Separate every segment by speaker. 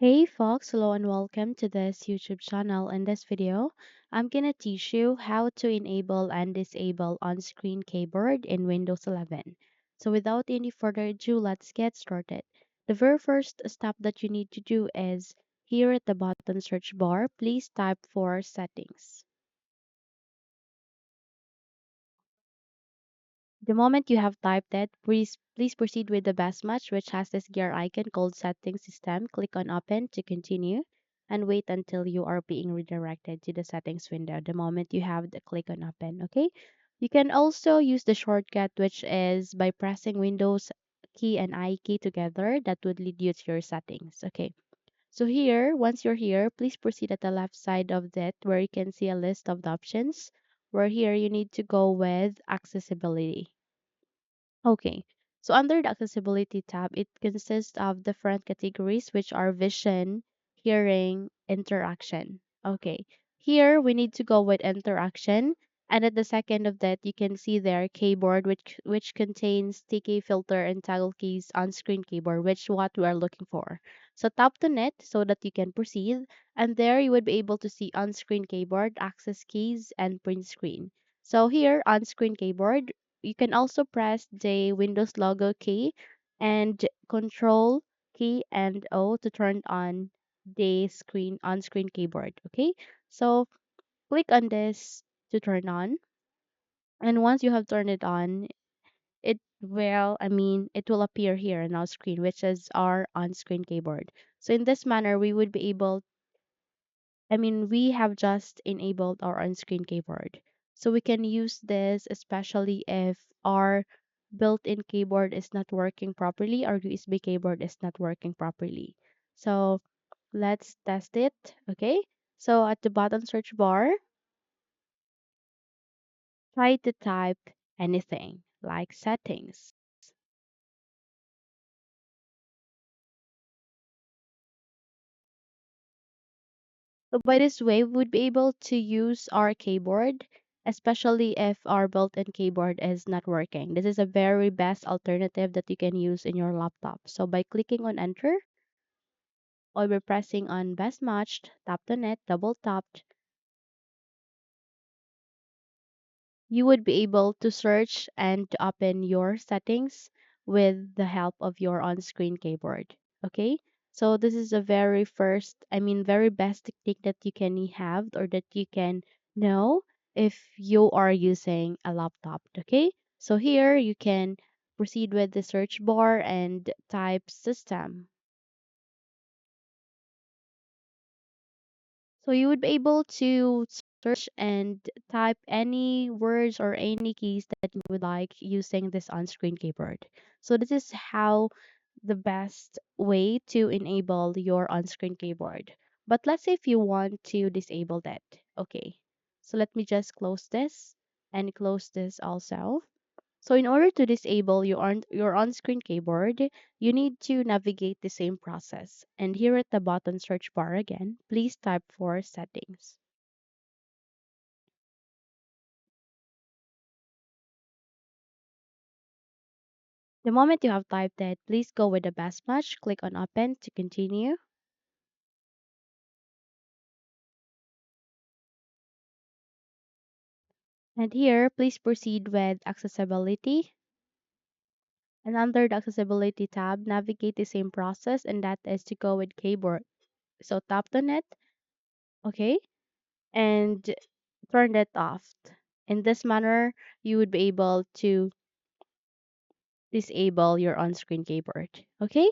Speaker 1: Hey folks, hello and welcome to this YouTube channel. In this video, I'm gonna teach you how to enable and disable on-screen keyboard in Windows 11. So without any further ado, let's get started. The very first step that you need to do is here at the bottom search bar, please type for settings. The moment you have typed it, please proceed with the best match, which has this gear icon called Settings System. Click on Open to continue and wait until you are being redirected to the settings window. The moment you have the click on Open, okay? You can also use the shortcut, which is by pressing Windows key and I key together, that would lead you to your settings. Okay. So here, once you're here, please proceed at the left side of that where you can see a list of the options. Where here you need to go with accessibility. Okay. So under the accessibility tab, it consists of different categories which are vision, hearing, interaction. Okay. Here we need to go with interaction. And at the second of that, you can see there keyboard which contains sticky filter and toggle keys on screen keyboard, which what we are looking for. So tap on it so that you can proceed. And there you would be able to see on screen keyboard, access keys, and print screen. So here on screen keyboard, you can also press the Windows logo key and Control key and O to turn on the screen on screen keyboard. Okay, so click on this to turn on, and once you have turned it on, it will appear here on our screen, which is our on screen keyboard. So in this manner, we would be able we have just enabled our on-screen keyboard. So we can use this especially if our built-in keyboard is not working properly or USB keyboard is not working properly. So let's test it. Okay. So at the bottom search bar, try to type anything like settings. So by this way, we would be able to use our keyboard, especially if our built-in keyboard is not working. This is a very best alternative that you can use in your laptop. So by clicking on enter or by pressing on best matched, tap on it, double tapped, you would be able to search and to open your settings with the help of your on-screen keyboard. Okay? So this is a very best technique that you can have or that you can know if you are using a laptop. Okay? So here you can proceed with the search bar and type system. So you would be able to search and type any words or any keys that you would like using this on-screen keyboard. So this is how the best way to enable your on-screen keyboard. But let's say if you want to disable that. Okay. So let me just close this and close this also. So in order to disable your on-screen keyboard, you need to navigate the same process. And here at the bottom search bar again, please type for settings. The moment you have typed it, please go with the best match, click on open to continue. And here, please proceed with accessibility. And under the accessibility tab, navigate the same process, and that is to go with keyboard. So tap on it, okay, and turn it off. In this manner, you would be able to disable your on-screen keyboard. Okay?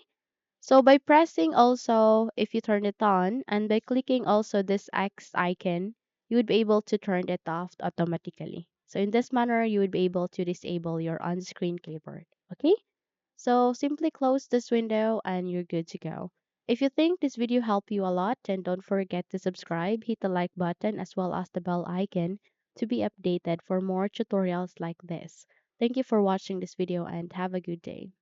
Speaker 1: So by pressing also, if you turn it on, and by clicking also this X icon, you would be able to turn it off automatically. So in this manner, you would be able to disable your on-screen keyboard. Okay? So simply close this window and you're good to go. If you think this video helped you a lot, then don't forget to subscribe, hit the like button as well as the bell icon to be updated for more tutorials like this. Thank you for watching this video and have a good day.